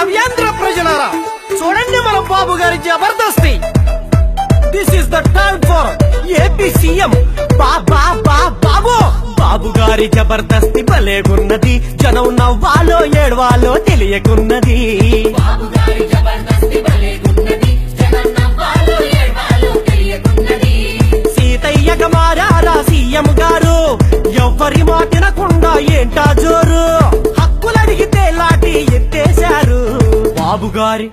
నవ్యాంధ్ర ప్రజలారా చూడండి మన బాబు గారి జబర్దస్తి. This is the time for AP CM Babu. Babu గారి జబర్దస్తి భలేగున్నది, జనం నవ్వాలో ఏడవాలో తెలియకున్నది. సీతయ్యక మారారా సీఎం గారు, ఎవ్వరి మాటినకుండా ఏంటా జోరు. హక్కులడిగితే లాఠీ ఎత్తేశారు. బాబుగారి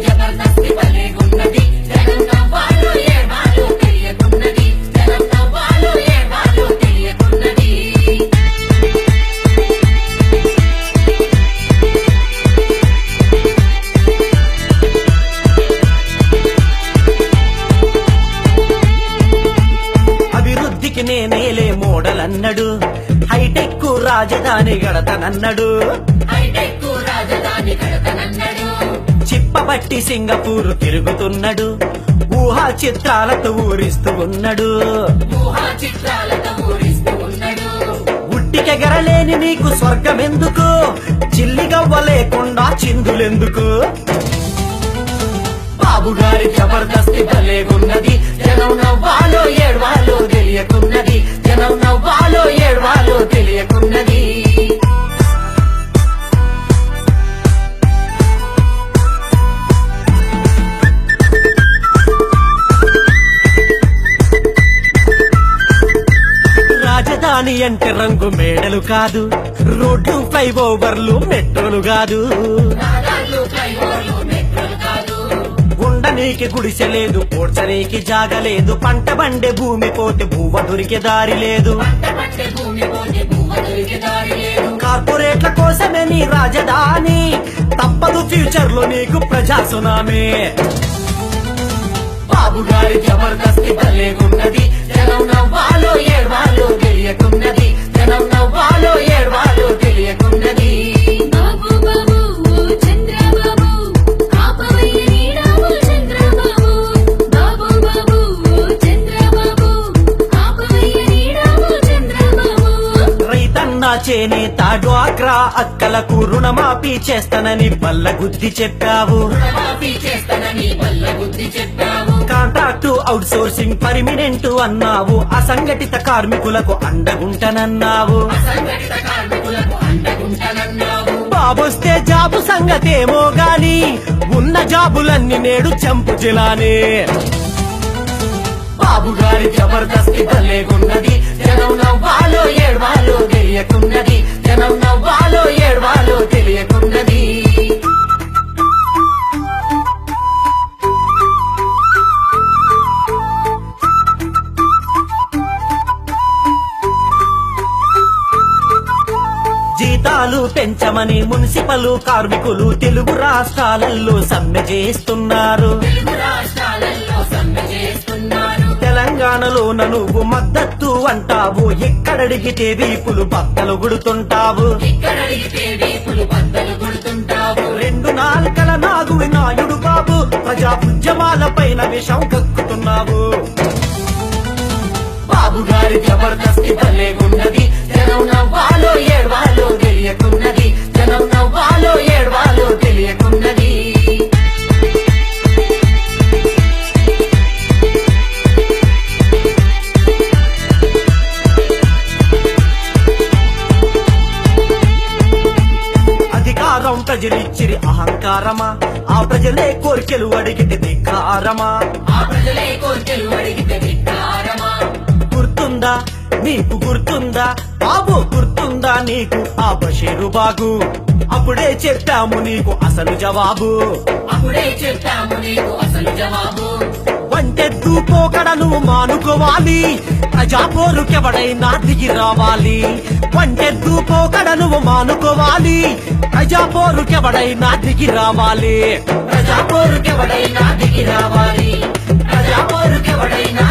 జబర్దస్తి భలేగున్నది, జనం నవ్వాలో ఏడవాలో తెలియకున్నది, జనం నవ్వాలో ఏడవాలో తెలియకున్నది. అభివృద్ధికి నేనేలే మోడల్ అన్నడు, హైటెక్ రాజధాని గడతనన్నడు. చిప్పబట్టి సింగపూర్ తిరుగుతున్నాడు, ఊహా చిత్రాలతో ఊరిస్తూ ఉన్నాడు. ఉట్టికెగరలేని నీకు స్వర్గమెందుకు, చిల్లిగవ్వ లేకుండా చిందులెందుకు. బాబుగారి జబర్దస్తి భలేగున్నది, జనం నవ్వాలో ఏడవాలో తెలియకున్నది, జనం నవ్వాలో ఏడవాలో తెలియకున్నది. రాజధాని అంటే రంగు మేడలు కాదు, రోడ్లు ఫ్లైఓవర్లు మెట్రోలు కాదు. ఉండనీకి గుడిసెలేదు, పోడ్చనీకి జాగలేదు, పంట బండే భూమి పోతే భూవ దొరికే దారి లేదు. కార్పొరేట్ల కోసమే నీ రాజధాని, తప్పదు ఫ్యూచర్ లో నీకు ప్రజా సునామీ. బాబుగారి జబర్దస్తి భలేగున్నది, జనం నవ్వాలో ఏడవాలో తెలియకున్నది, జనం నవ్వాలో ఏడవాలో తెలియకున్నది. బాబు బాబు చంద్రబాబు ఆపవయ్య నీడాబు చంద్రబాబు, బాబు బాబు చంద్రబాబు ఆపవయ్య నీడాబు చంద్రబాబు. రైతన్నా చేనేత డ్వాక్రా అక్కలకు రుణమాఫీ చేస్తానని బల్లగుద్ది చెప్పావు. కాంట్రాక్టు అవుట్ సోర్సింగ్ పర్మినెంట్ అన్నావు, అసంఘటిత కార్మికులకు అండగుంటనన్నావు. బాబొస్తే జాబు సంగతేమో గాని, ఉన్న జాబులన్నీ నేడు చంపు జిలానే. బాబుగారి జబర్దస్తి భలేగున్నది, జనం నవ్వాలో ఏడవాలో తెలియకున్నది, జనం నవ్వాలో ఏడవాలో తెలియకున్నది. జీతాలు పెంచమని మున్సిపల్ కార్మికులు తెలుగు రాష్ట్రాలలో సమ్మె చేస్తున్నారు. తెలంగాణలోన నువ్వు మద్దతు అంటావు, ఎక్కడడిగితే వీపులు బద్దలు గుడుతుంటావు. 2 నాలుకల నాగు నాయుడు బాబు, ప్రజా ఉద్యమాల పైన విషం కక్కుతున్నావు. బాబుగారి జబర్దస్తి భలేగున్నది, జనం నవ్వాలో ఏడవాలో తెలియకున్నది, జనం నవ్వాలో ఏడవాలో తెలియకున్నది. అధికారం ప్రజలిచ్చిరి అహంకారమా, ఆ ప్రజలే కోరికలు అడిగితే ధిక్కారమా. గుర్తుందా నీకు, గుర్తుందా బాబు, గుర్తుందా నీకు ఆ బషీరు బాగు. అప్పుడే చెప్పాము నీకు అసలు జవాబు. వంటెద్దు పోకడను మానుకోవాలి, ప్రజాపోరుకెవడైనా దిగి రావాలి. వంటెద్దు పోకడను మానుకోవాలి, ప్రజాపోరుకెవడైనా దిగి రావాలి. ప్రజాపోరుకెవడైనా దిగి రావాలి, ప్రజాపోరుకెవడైనా